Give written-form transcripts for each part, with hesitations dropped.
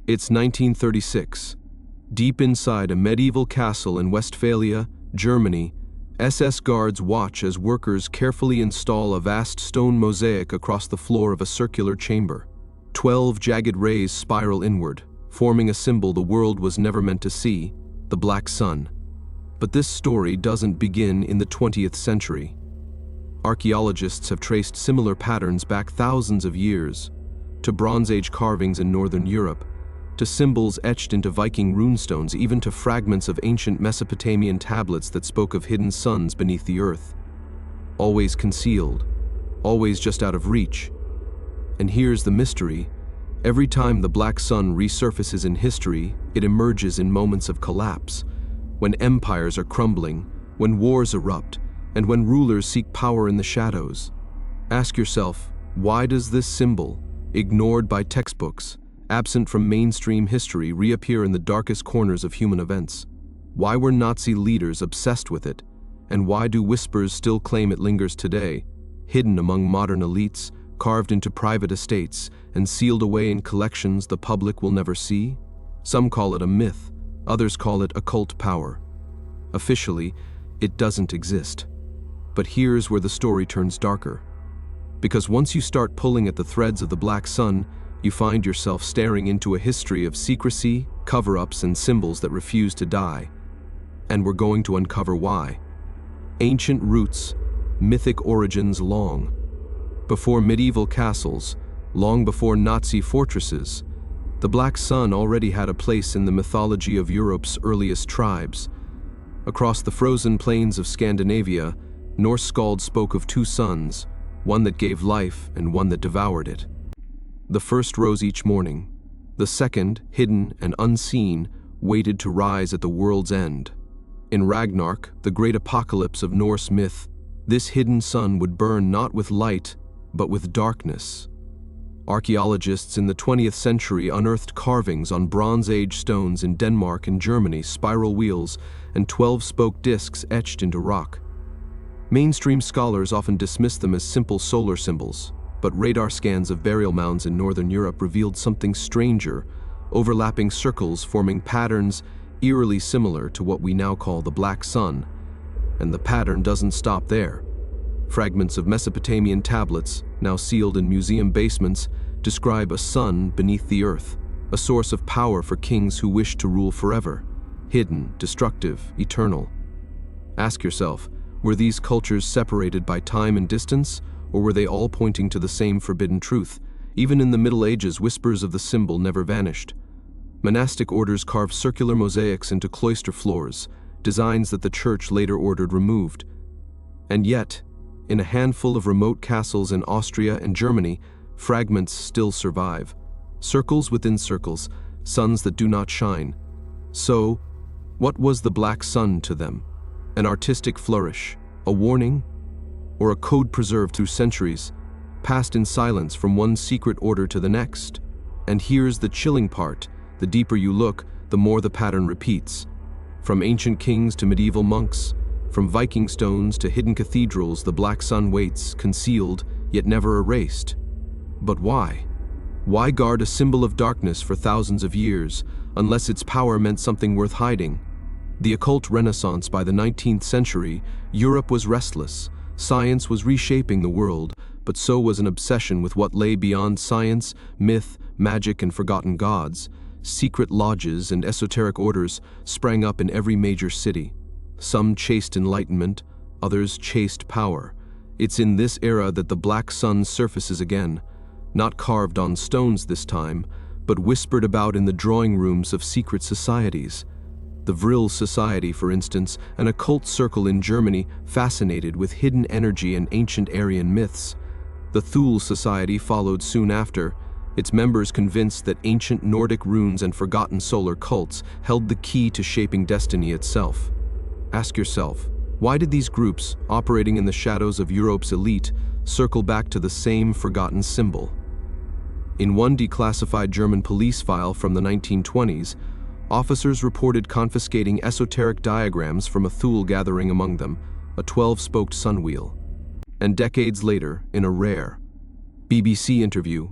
It's 1936. Deep inside a medieval castle in Westphalia, Germany, SS guards watch as workers carefully install a vast stone mosaic across the floor of a circular chamber. 12 jagged rays spiral inward, forming a symbol the world was never meant to see, the Black Sun. But this story doesn't begin in the 20th century. Archaeologists have traced similar patterns back thousands of years, to Bronze Age carvings in northern Europe, to symbols etched into Viking runestones, even to fragments of ancient Mesopotamian tablets that spoke of hidden suns beneath the earth. Always concealed, always just out of reach. And here's the mystery. Every time the Black Sun resurfaces in history, it emerges in moments of collapse, when empires are crumbling, when wars erupt, and when rulers seek power in the shadows. Ask yourself, why does this symbol, ignored by textbooks, absent from mainstream history, reappear in the darkest corners of human events? Why were Nazi leaders obsessed with it? And why do whispers still claim it lingers today, hidden among modern elites, carved into private estates, and sealed away in collections the public will never see? Some call it a myth, others call it occult power. Officially, it doesn't exist. But here's where the story turns darker. Because once you start pulling at the threads of the Black Sun, you find yourself staring into a history of secrecy, cover-ups, and symbols that refuse to die. And we're going to uncover why. Ancient roots, mythic origins long. Before medieval castles, long before Nazi fortresses, the Black Sun already had a place in the mythology of Europe's earliest tribes. Across the frozen plains of Scandinavia, Norse skalds spoke of two suns, one that gave life and one that devoured it. The first rose each morning. The second, hidden and unseen, waited to rise at the world's end. In Ragnarok, the great apocalypse of Norse myth, this hidden sun would burn not with light, but with darkness. Archaeologists in the 20th century unearthed carvings on Bronze Age stones in Denmark and Germany, spiral wheels, and 12-spoke discs etched into rock. Mainstream scholars often dismiss them as simple solar symbols, but radar scans of burial mounds in northern Europe revealed something stranger, overlapping circles forming patterns eerily similar to what we now call the Black Sun. And the pattern doesn't stop there. Fragments of Mesopotamian tablets, now sealed in museum basements, describe a sun beneath the earth, a source of power for kings who wish to rule forever, hidden, destructive, eternal. Ask yourself, were these cultures separated by time and distance, or were they all pointing to the same forbidden truth? Even in the Middle Ages, whispers of the symbol never vanished. Monastic orders carved circular mosaics into cloister floors, designs that the church later ordered removed. And yet, in a handful of remote castles in Austria and Germany, fragments still survive. Circles within circles, suns that do not shine. So, what was the Black Sun to them? An artistic flourish, a warning, or a code preserved through centuries, passed in silence from one secret order to the next? And here's the chilling part: the deeper you look, the more the pattern repeats. From ancient kings to medieval monks, from Viking stones to hidden cathedrals, the Black Sun waits, concealed, yet never erased. But why? Why guard a symbol of darkness for thousands of years, unless its power meant something worth hiding? The occult renaissance by the 19th century, Europe was restless. Science was reshaping the world, but so was an obsession with what lay beyond science, myth, magic, and forgotten gods. Secret lodges and esoteric orders sprang up in every major city. Some chased enlightenment, others chased power. It's in this era that the Black Sun surfaces again, not carved on stones this time, but whispered about in the drawing rooms of secret societies. The Vril Society, for instance, an occult circle in Germany fascinated with hidden energy and ancient Aryan myths. The Thule Society followed soon after, its members convinced that ancient Nordic runes and forgotten solar cults held the key to shaping destiny itself. Ask yourself, why did these groups, operating in the shadows of Europe's elite, circle back to the same forgotten symbol? In one declassified German police file from the 1920s, officers reported confiscating esoteric diagrams from a Thule gathering among them, a 12-spoked sun wheel. And decades later, in a rare BBC interview,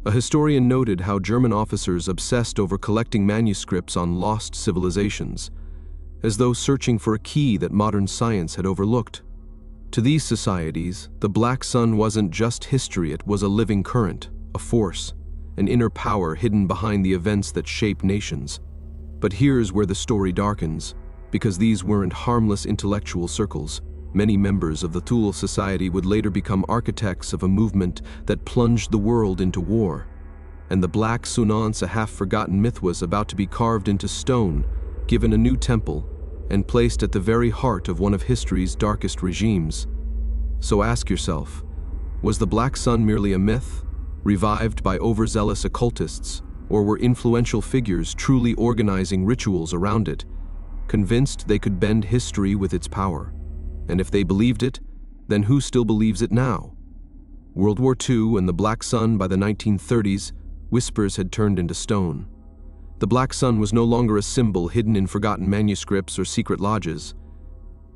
A historian noted how German officers obsessed over collecting manuscripts on lost civilizations, as though searching for a key that modern science had overlooked. To these societies, the Black Sun wasn't just history, it was a living current, a force, an inner power hidden behind the events that shape nations. But here's where the story darkens, because these weren't harmless intellectual circles. Many members of the Thule Society would later become architects of a movement that plunged the world into war. And the Black Sunance, a half-forgotten myth, was about to be carved into stone, given a new temple, and placed at the very heart of one of history's darkest regimes. So ask yourself, was the Black Sun merely a myth, revived by overzealous occultists, or were influential figures truly organizing rituals around it, convinced they could bend history with its power? And if they believed it, then who still believes it now? World War II and the Black Sun. By the 1930s, whispers had turned into stone. The Black Sun was no longer a symbol hidden in forgotten manuscripts or secret lodges.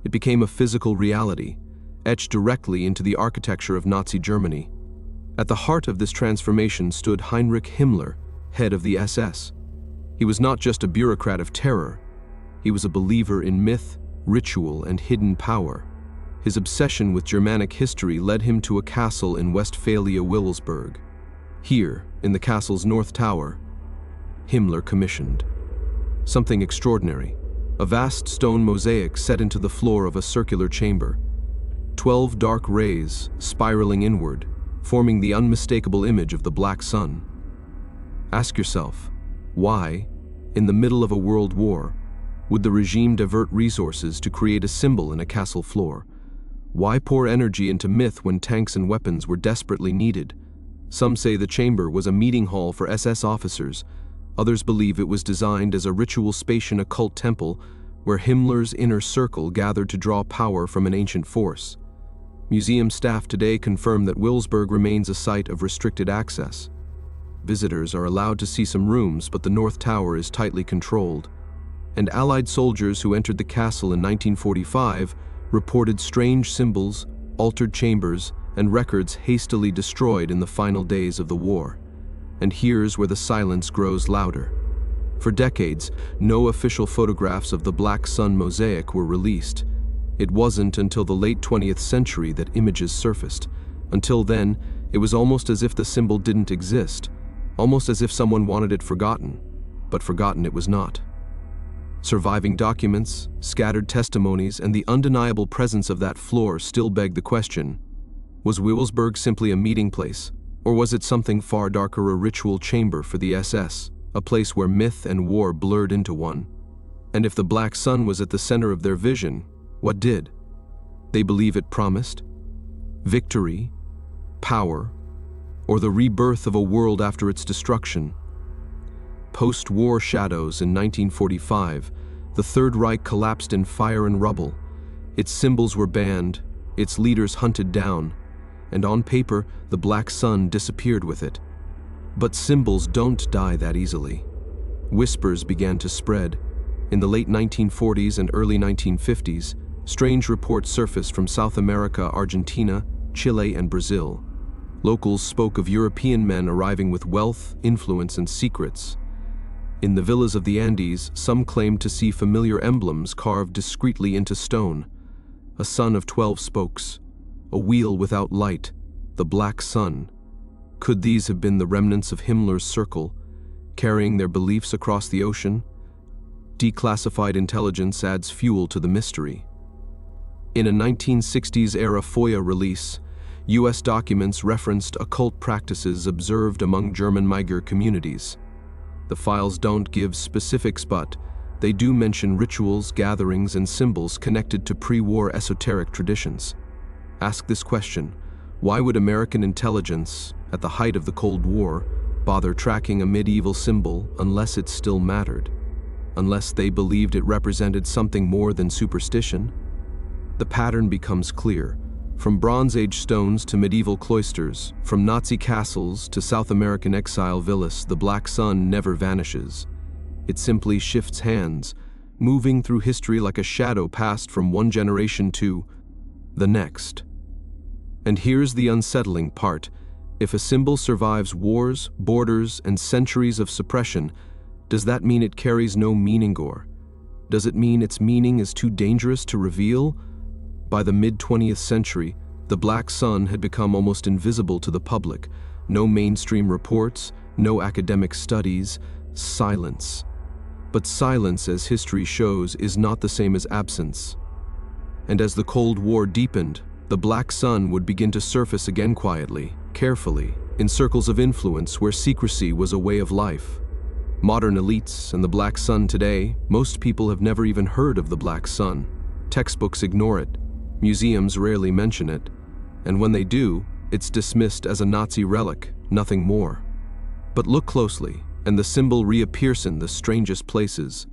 It became a physical reality, etched directly into the architecture of Nazi Germany. At the heart of this transformation stood Heinrich Himmler, head of the SS. He was not just a bureaucrat of terror. He was a believer in myth, ritual, and hidden power. His obsession with Germanic history led him to a castle in Westphalia, Wilsberg. Here, in the castle's north tower, Himmler commissioned something extraordinary, a vast stone mosaic set into the floor of a circular chamber. 12 dark rays spiraling inward, forming the unmistakable image of the Black Sun. Ask yourself, why, in the middle of a world war, would the regime divert resources to create a symbol in a castle floor? Why pour energy into myth when tanks and weapons were desperately needed? Some say the chamber was a meeting hall for SS officers. Others believe it was designed as a ritual space in a cult temple where Himmler's inner circle gathered to draw power from an ancient force. Museum staff today confirm that Wilsberg remains a site of restricted access. Visitors are allowed to see some rooms, but the North Tower is tightly controlled. And Allied soldiers who entered the castle in 1945 reported strange symbols, altered chambers, and records hastily destroyed in the final days of the war. And here's where the silence grows louder. For decades, no official photographs of the Black Sun mosaic were released. It wasn't until the late 20th century that images surfaced. Until then, it was almost as if the symbol didn't exist, almost as if someone wanted it forgotten, but forgotten it was not. Surviving documents, scattered testimonies, and the undeniable presence of that floor still beg the question, was Wilsberg simply a meeting place, or was it something far darker, a ritual chamber for the SS, a place where myth and war blurred into one? And if the Black Sun was at the center of their vision, what did? They believe it promised victory, power, or the rebirth of a world after its destruction. Post-war shadows. In 1945, the Third Reich collapsed in fire and rubble. Its symbols were banned, its leaders hunted down, and on paper, the Black Sun disappeared with it. But symbols don't die that easily. Whispers began to spread. In the late 1940s and early 1950s, strange reports surfaced from South America, Argentina, Chile, and Brazil. Locals spoke of European men arriving with wealth, influence, and secrets. In the villas of the Andes, some claimed to see familiar emblems carved discreetly into stone. A sun of 12 spokes, a wheel without light, the Black Sun. Could these have been the remnants of Himmler's circle, carrying their beliefs across the ocean? Declassified intelligence adds fuel to the mystery. In a 1960s-era FOIA release, U.S. documents referenced occult practices observed among German Uyghur communities. The files don't give specifics, but they do mention rituals, gatherings, and symbols connected to pre-war esoteric traditions. Ask this question: why would American intelligence, at the height of the Cold War, bother tracking a medieval symbol unless it still mattered? Unless they believed it represented something more than superstition? The pattern becomes clear. From Bronze Age stones to medieval cloisters, from Nazi castles to South American exile villas, the Black Sun never vanishes. It simply shifts hands, moving through history like a shadow passed from one generation to the next. And here's the unsettling part. If a symbol survives wars, borders, and centuries of suppression, does that mean it carries no meaning, or does it mean its meaning is too dangerous to reveal? By the mid-20th century, the black sun had become almost invisible to the public. No mainstream reports, no academic studies, silence. But silence, as history shows, is not the same as absence. And as the Cold War deepened, the black sun would begin to surface again quietly, carefully, in circles of influence where secrecy was a way of life. Modern elites and the black sun today, most people have never even heard of the black sun. Textbooks ignore it, museums rarely mention it, and when they do, it's dismissed as a Nazi relic, nothing more. But look closely, and the symbol reappears in the strangest places.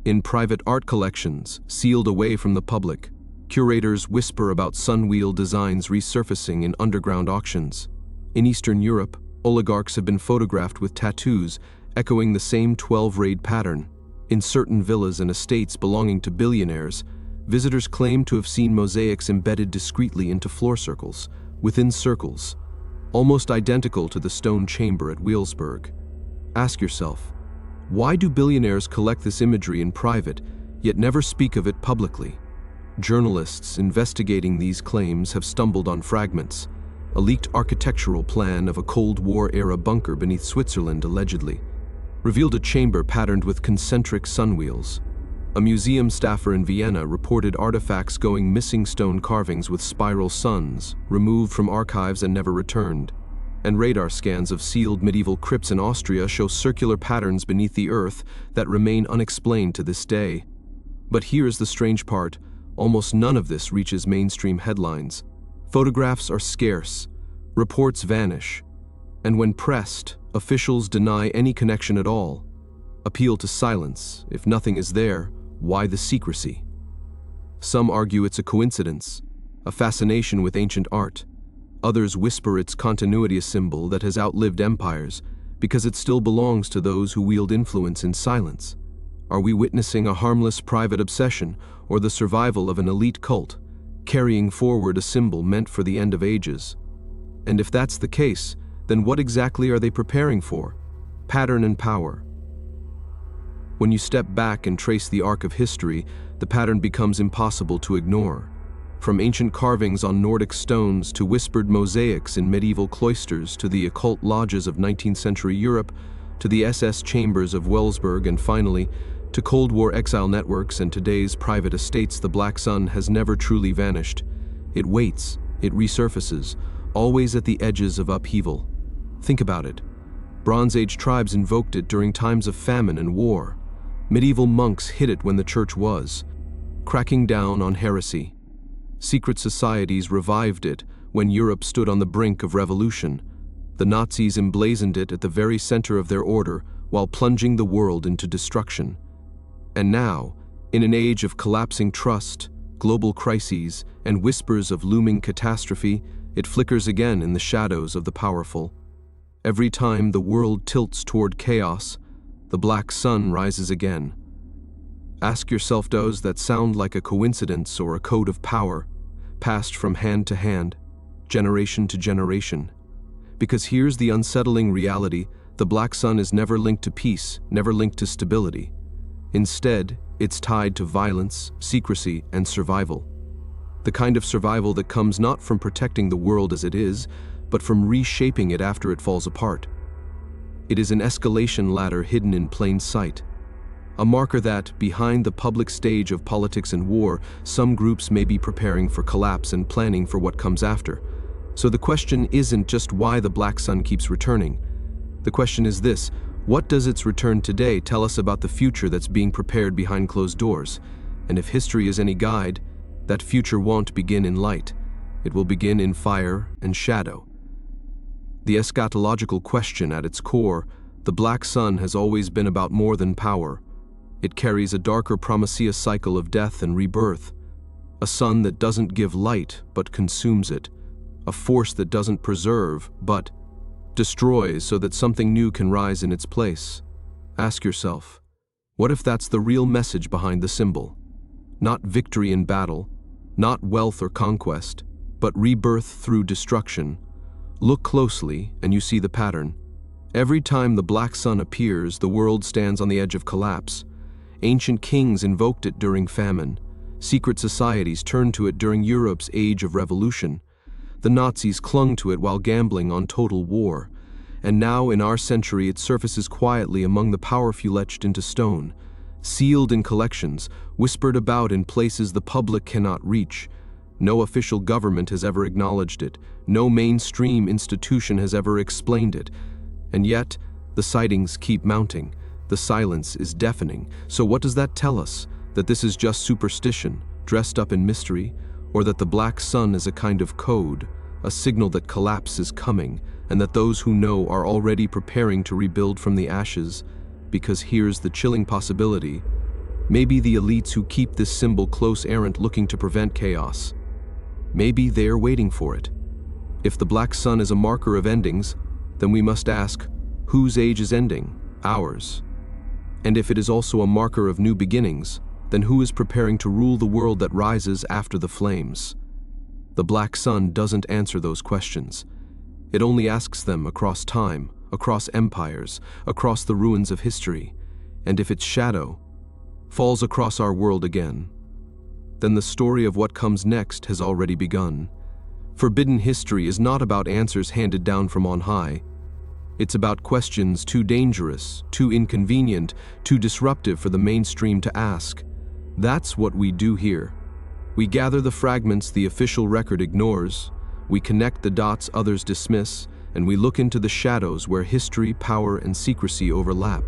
In private art collections, sealed away from the public, curators whisper about sun-wheel designs resurfacing in underground auctions. In Eastern Europe, oligarchs have been photographed with tattoos echoing the same 12-rayed pattern. In certain villas and estates belonging to billionaires, visitors claim to have seen mosaics embedded discreetly into floor circles, within circles, almost identical to the stone chamber at Wilsberg. Ask yourself, why do billionaires collect this imagery in private, yet never speak of it publicly? Journalists investigating these claims have stumbled on fragments, a leaked architectural plan of a Cold War-era bunker beneath Switzerland allegedly revealed a chamber patterned with concentric sunwheels. A museum staffer in Vienna reported artifacts going missing, stone carvings with spiral suns, removed from archives and never returned. And radar scans of sealed medieval crypts in Austria show circular patterns beneath the earth that remain unexplained to this day. But here's the strange part, almost none of this reaches mainstream headlines. Photographs are scarce, reports vanish, and when pressed, officials deny any connection at all. Appeal to silence. If nothing is there, why the secrecy? Some argue it's a coincidence, a fascination with ancient art. Others whisper its continuity, a symbol that has outlived empires, because it still belongs to those who wield influence in silence. Are we witnessing a harmless private obsession, or the survival of an elite cult, carrying forward a symbol meant for the end of ages? And if that's the case, then what exactly are they preparing for? Pattern and power. When you step back and trace the arc of history, the pattern becomes impossible to ignore. From ancient carvings on Nordic stones to whispered mosaics in medieval cloisters to the occult lodges of 19th century Europe to the SS chambers of Wellsberg and finally to Cold War exile networks and today's private estates, the black sun has never truly vanished. It waits, it resurfaces, always at the edges of upheaval. Think about it. Bronze Age tribes invoked it during times of famine and war. Medieval monks hid it when the church was cracking down on heresy. Secret societies revived it when Europe stood on the brink of revolution. The Nazis emblazoned it at the very center of their order while plunging the world into destruction. And now, in an age of collapsing trust, global crises, and whispers of looming catastrophe, it flickers again in the shadows of the powerful. Every time the world tilts toward chaos, the black sun rises again. Ask yourself, does that sound like a coincidence or a code of power, passed from hand to hand, generation to generation? Because here's the unsettling reality, the black sun is never linked to peace, never linked to stability. Instead, it's tied to violence, secrecy, and survival. The kind of survival that comes not from protecting the world as it is, but from reshaping it after it falls apart. It is an escalation ladder hidden in plain sight. A marker that, behind the public stage of politics and war, some groups may be preparing for collapse and planning for what comes after. So the question isn't just why the black sun keeps returning. The question is this: what does its return today tell us about the future that's being prepared behind closed doors? And if history is any guide, that future won't begin in light. It will begin in fire and shadow. The eschatological question at its core, the black sun has always been about more than power. It carries a darker promiscuous cycle of death and rebirth. A sun that doesn't give light, but consumes it. A force that doesn't preserve, but destroys so that something new can rise in its place. Ask yourself, what if that's the real message behind the symbol? Not victory in battle, not wealth or conquest, but rebirth through destruction. Look closely, and you see the pattern. Every time the black sun appears, the world stands on the edge of collapse. Ancient kings invoked it during famine. Secret societies turned to it during Europe's age of revolution. The Nazis clung to it while gambling on total war. And now, in our century, it surfaces quietly among the powerful etched into stone, sealed in collections, whispered about in places the public cannot reach. No official government has ever acknowledged it. No mainstream institution has ever explained it. And yet, the sightings keep mounting. The silence is deafening. So what does that tell us? That this is just superstition, dressed up in mystery? Or that the black sun is a kind of code, a signal that collapse is coming, and that those who know are already preparing to rebuild from the ashes? Because here's the chilling possibility. Maybe the elites who keep this symbol close aren't looking to prevent chaos. Maybe they're waiting for it. If the black sun is a marker of endings, then we must ask, whose age is ending? Ours. And if it is also a marker of new beginnings, then who is preparing to rule the world that rises after the flames? The black sun doesn't answer those questions. It only asks them across time, across empires, across the ruins of history. And if its shadow falls across our world again, then the story of what comes next has already begun. Forbidden history is not about answers handed down from on high. It's about questions too dangerous, too inconvenient, too disruptive for the mainstream to ask. That's what we do here. We gather the fragments the official record ignores, we connect the dots others dismiss, and we look into the shadows where history, power, and secrecy overlap.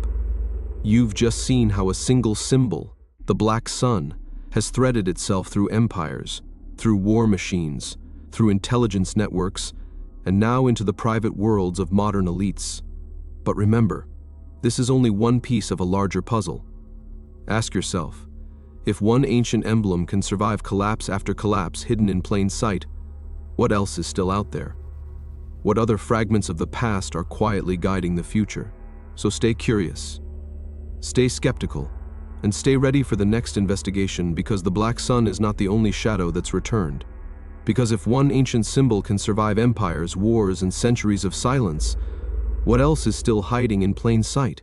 You've just seen how a single symbol, the black sun, has threaded itself through empires, through war machines, through intelligence networks, and now into the private worlds of modern elites. But remember, this is only one piece of a larger puzzle. Ask yourself, if one ancient emblem can survive collapse after collapse hidden in plain sight, what else is still out there? What other fragments of the past are quietly guiding the future? So stay curious, stay skeptical, and stay ready for the next investigation, because the black sun is not the only shadow that's returned. Because if one ancient symbol can survive empires, wars, and centuries of silence, what else is still hiding in plain sight?